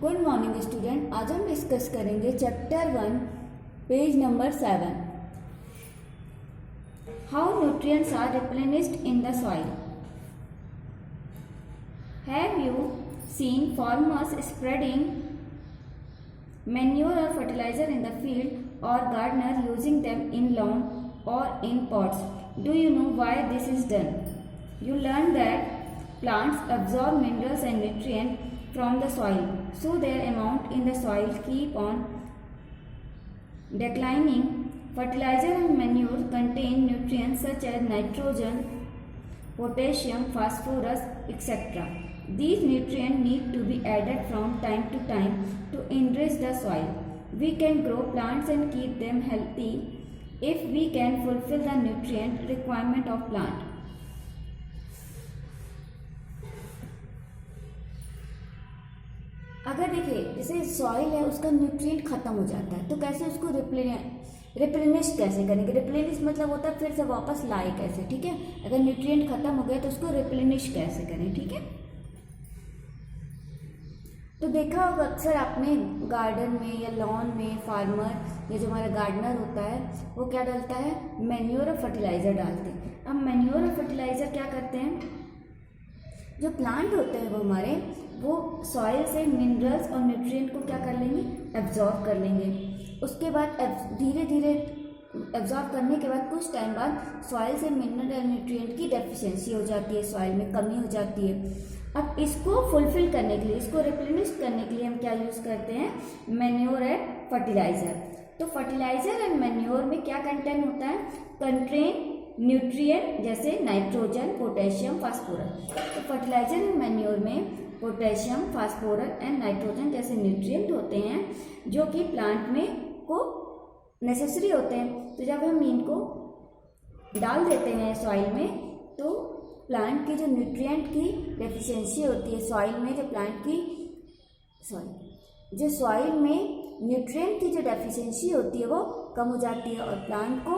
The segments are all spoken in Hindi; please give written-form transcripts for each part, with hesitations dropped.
Good morning student. आज हम डिस्कस करेंगे chapter 1 page number 7, how nutrients are replenished in the soil. Have you seen farmers spreading manure or fertilizer in the field or gardener using them in lawn or in pots? Do you know why this is done? You learn that plants absorb minerals and nutrients from the soil, so their amount in the soil keep on declining. Fertilizer and manure contain nutrients such as nitrogen, potassium, phosphorus, etc. These nutrients need to be added from time to time to enrich the soil. We can grow plants and keep them healthy if we can fulfill the nutrient requirement of plant. अगर देखिए जैसे सॉइल है उसका न्यूट्रिएंट खत्म हो जाता है तो कैसे उसको रिप्लेनिश कैसे करेंगे। रिप्लेनिश मतलब होता है फिर से वापस लाए कैसे, ठीक है। अगर न्यूट्रिएंट खत्म हो गया तो उसको रिप्लेनिश कैसे करें, ठीक है। तो देखा होगा अक्सर आपने गार्डन में या लॉन में फार्मर या जो हमारा गार्डनर होता है वो क्या डालता है, मैन्योर और फर्टिलाइज़र डालते हैं। अब मैन्योर और फर्टिलाइज़र क्या करते हैं, जो प्लांट होते हैं वो हमारे वो सॉइल से मिनरल्स और न्यूट्रिएंट को क्या कर लेंगे, एब्जॉर्ब कर लेंगे। उसके बाद धीरे धीरे एब्जॉर्ब करने के बाद कुछ टाइम बाद सॉइल से मिनरल और न्यूट्रिएंट की डेफिशिएंसी हो जाती है, सॉइल में कमी हो जाती है। अब इसको फुलफिल करने के लिए, इसको रिप्लेनिश करने के लिए हम क्या यूज़ करते हैं, मैन्योर एंड फर्टिलाइज़र। तो फर्टिलाइज़र एंड मैन्योर में क्या कंटेंट होता है, कंटेन न्यूट्रिएंट जैसे नाइट्रोजन, पोटेशियम, फास्फोरस। तो फर्टिलाइज़र एंड मैन्योर में पोटेशियम, फास्फोरस एंड नाइट्रोजन जैसे न्यूट्रिएंट होते हैं जो कि प्लांट में को नेसेसरी होते हैं। तो जब हम इनको डाल देते हैं सॉइल में तो प्लांट की जो न्यूट्रिएंट की डेफिशिएंसी होती है सॉइल में, जो सॉइल में न्यूट्रिएंट की जो डेफिशिएंसी होती है वो कम हो जाती है और प्लांट को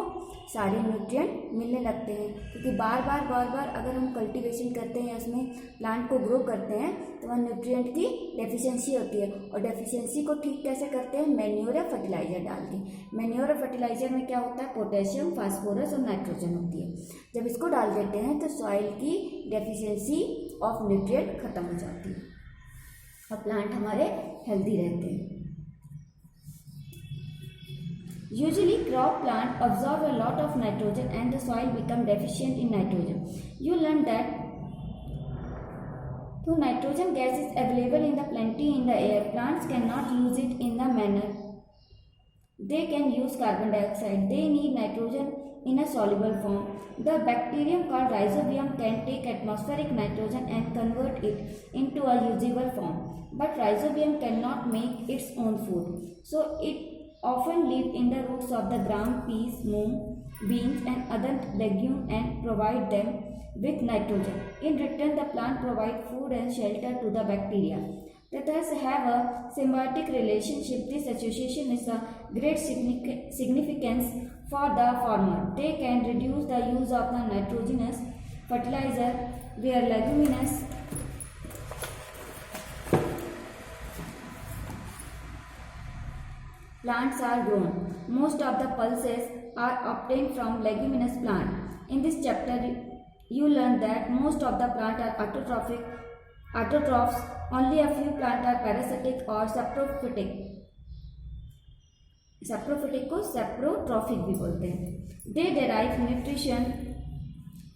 सारे न्यूट्रिएंट मिलने लगते हैं। क्योंकि बार बार अगर हम कल्टीवेशन करते हैं, उसमें प्लांट को ग्रो करते हैं तो वह न्यूट्रिएंट की डेफिशिएंसी होती है। और डेफिशिएंसी को ठीक कैसे करते हैं, मैन्योर या फर्टिलाइज़र डाल के। मैन्योर और फर्टिलाइज़र में क्या होता है, पोटेशियम, फास्फोरस और नाइट्रोजन होती है। जब इसको डाल देते हैं तो सॉइल की डेफिशिएंसी ऑफ न्यूट्रिएंट खत्म हो जाती है और प्लांट हमारे हेल्दी रहते हैं। Usually crop plant absorb a lot of nitrogen and the soil become deficient in nitrogen. You learn that though nitrogen gas is available in the plenty in the air, plants cannot use it in the manner they can use carbon dioxide. They need nitrogen in a soluble form. The bacterium called rhizobium can take atmospheric nitrogen and convert it into a usable form. But rhizobium cannot make its own food. So it often live in the roots of the gram, peas, moong, beans and other legumes and provide them with nitrogen. In return, the plant provide food and shelter to the bacteria. They thus have a symbiotic relationship. This association is a great significance for the farmer. They can reduce the use of the nitrogenous fertilizer where leguminous plants are grown. Most of the pulses are obtained from leguminous plant. In this chapter, you learn that most of the plants are autotrophs. Only a few plants are parasitic or saprophytic. saprophytic को saprotrophic भी बोलते हैं। They derive nutrition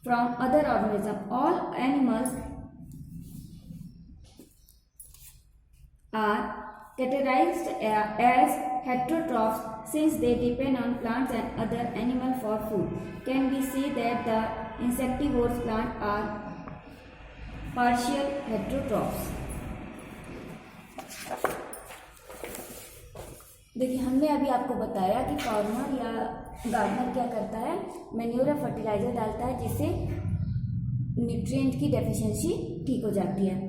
from other organisms. All animals are categorized as heterotrophs since they depend on plants and other animals for food. Can we say that the insectivorous plants are partial heterotrophs? देखिए हमने अभी आपको बताया कि फार्मर या गार्डनर क्या करता है, मैन्योर या फर्टिलाइज़र डालता है जिससे न्यूट्रिएंट की डेफिशिएंसी ठीक हो जाती है।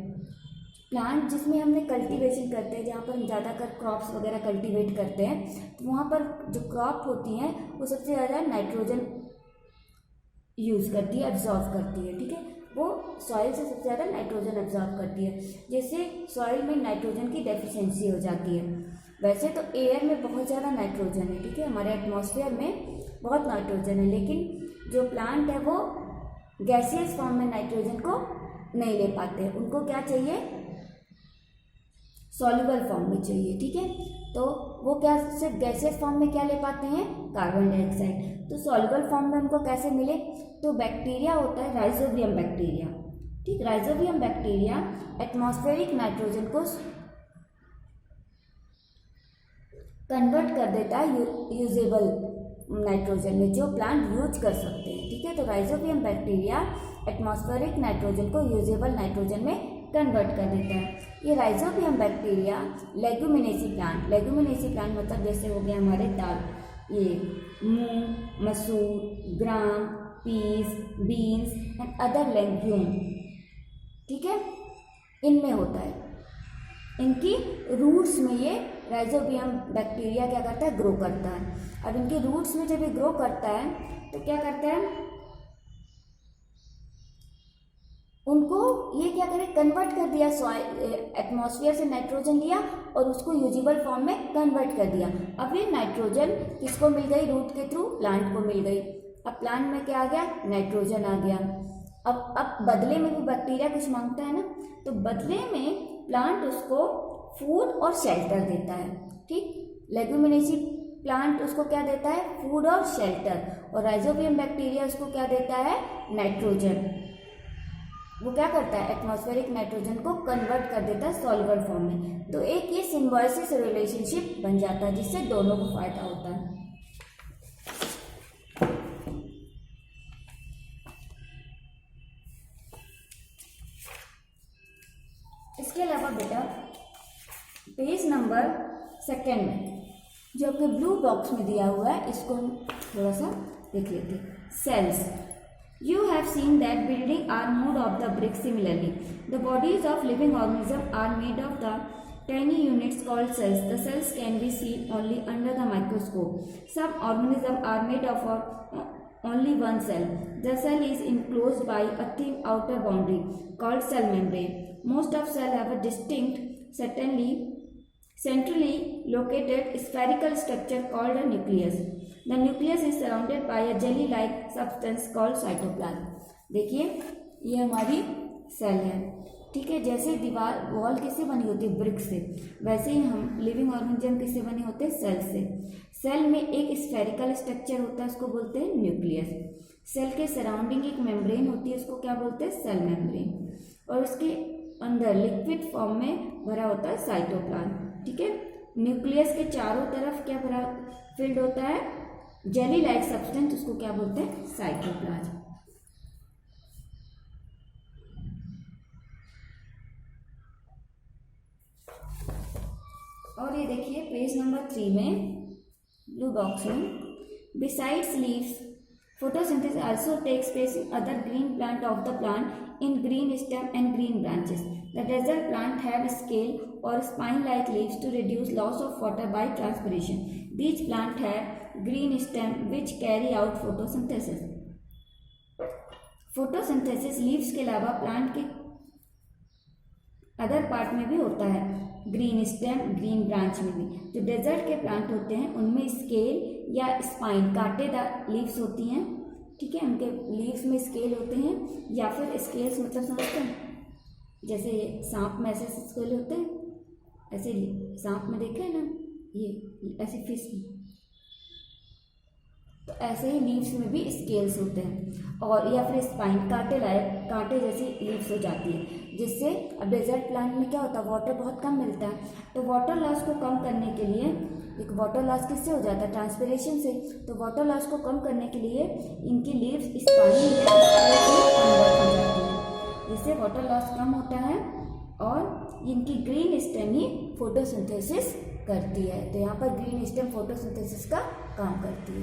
प्लांट जिसमें हमने कल्टीवेशन करते हैं, जहाँ पर हम ज़्यादातर क्रॉप्स वगैरह कल्टीवेट करते हैं, तो वहाँ पर जो क्रॉप होती हैं वो सबसे ज़्यादा नाइट्रोजन यूज़ करती है, एब्जॉर्व करती है, ठीक है। वो सॉइल से सबसे ज़्यादा नाइट्रोजन एब्जॉर्ब करती है, जिससे सॉइल में नाइट्रोजन की डेफिशिएंसी हो जाती है। वैसे तो एयर में बहुत ज़्यादा नाइट्रोजन है, ठीक है, हमारे एटमॉस्फेयर में बहुत नाइट्रोजन है, लेकिन जो प्लांट है वो गैसियस फॉर्म में नाइट्रोजन को नहीं ले पाते, उनको क्या चाहिए, सॉल्युबल फॉर्म में चाहिए, ठीक है। तो वो क्या सिर्फ गैसियस फॉर्म में क्या ले पाते हैं, कार्बन डाइऑक्साइड। तो सॉल्युबल फॉर्म में उनको कैसे मिले, तो बैक्टीरिया होता है राइजोबियम बैक्टीरिया, ठीक, राइजोबियम बैक्टीरिया एटमॉस्फेरिक नाइट्रोजन को कन्वर्ट कर देता है यूजेबल नाइट्रोजन में, जो प्लांट यूज कर सकते हैं, ठीक है। तो राइजोबियम बैक्टीरिया एटमॉस्फेरिक नाइट्रोजन को यूजेबल नाइट्रोजन में कन्वर्ट कर देता है। ये राइजोबियम बैक्टीरिया लेगुमिनेसी प्लांट मतलब जैसे हो गया हमारे दाल, ये मूंग, मसूर, gram, peas, beans and other legume, ठीक है, इनमें होता है। इनकी रूट्स में ये राइजोबियम बैक्टीरिया क्या करता है, ग्रो करता है। अब इनके रूट्स में जब ये ग्रो करता है तो क्या करता है, उनको ये क्या करे, कन्वर्ट कर दिया, एटमॉस्फेयर से नाइट्रोजन लिया और उसको यूजेबल फॉर्म में कन्वर्ट कर दिया। अब ये नाइट्रोजन किसको मिल गई, रूट के थ्रू प्लांट को मिल गई। अब प्लांट में क्या आ गया, नाइट्रोजन आ गया। अब बदले में भी बैक्टीरिया कुछ मांगता है ना, तो बदले में प्लांट उसको फूड और शेल्टर देता है, ठीक। लेगुमिनेसी प्लांट उसको क्या देता है, फूड और शेल्टर, और राइजोबियम बैक्टीरिया उसको क्या देता है, नाइट्रोजन। वो क्या करता है, एटमॉस्फेरिक नाइट्रोजन को कन्वर्ट कर देता है सॉल्युबल फॉर्म में। तो एक ये सिम्बायोसिस रिलेशनशिप बन जाता है, जिससे दोनों को फायदा होता है। इसके अलावा बेटा पेज नंबर 2 में जो आपके ब्लू बॉक्स में दिया हुआ है, इसको हम थोड़ा सा देख लेते हैं। Cells, you have seen that building are made of the bricks. Similarly, the bodies of living organisms are made of the tiny units called cells. The cells can be seen only under the microscope. Some organisms are made of only one cell. The cell is enclosed by a thin outer boundary called cell membrane. Most of cells have a distinct, centrally located spherical structure called a nucleus. The nucleus is surrounded by a jelly-like substance called cytoplasm. देखिए ये हमारी सेल है, ठीक है। जैसे दीवार वॉल किससे बनी होती है, ब्रिक से, वैसे ही हम लिविंग ऑर्गेनिज्म किससे बने होते हैं, सेल से। सेल में एक स्फेरिकल स्ट्रक्चर होता है, उसको बोलते हैं न्यूक्लियस। सेल के सराउंडिंग एक मेम्ब्रेन होती है, उसको क्या बोलते हैं, सेल मेम्ब्रेन, और उसके अंदर लिक्विड फॉर्म में भरा होता है साइटोप्लाज्म, ठीक है। न्यूक्लियस के चारों तरफ क्या भरा फिल्ड होता है, जेली लाइक सब्सटेंस, उसको क्या बोलते हैं, साइटोप्लाज्म। और ये देखिए पेज नंबर 3 में ब्लू बॉक्स में, besides leaves photosynthesis also takes place in other green plant of the plant in green stem and green branches. The desert plant have scale or spine-like leaves to reduce loss of water by transpiration. These plants have green stem which carry out photosynthesis. photosynthesis leaves के अलावा प्लांट के अदर पार्ट में भी होता है, ग्रीन स्टेम, ग्रीन ब्रांच में भी। जो डेजर्ट के प्लांट होते हैं उनमें स्केल या स्पाइन, कांटेदार लीव्स होती हैं, ठीक है, उनके लीव्स में स्केल होते हैं, या फिर स्केल्स मतलब समझते हैं, जैसे सांप में ऐसे स्केल होते हैं, ऐसे सांप में देखे हैं ना, ये ऐसे फिश में, तो ऐसे ही लीव्स में भी स्केल्स होते हैं, और या फिर स्पाइन, कांटे जैसी लीव्स हो जाती है, जिससे अब डेजर्ट प्लांट में क्या होता है, वाटर बहुत कम मिलता है, तो वाटर लॉस को कम करने के लिए, एक वाटर लॉस किससे हो जाता है, ट्रांसपिरेशन से, तो वाटर लॉस को कम करने के लिए इनकी लीव्स स्पाइन में कन्वर्ट हो जाती है, जिससे वाटर लॉस कम होता है, और इनकी ग्रीन स्टेम ही फोटोसिंथेसिस करती है। तो यहाँ पर ग्रीन स्टेम फोटोसिंथेसिस का काम करती है।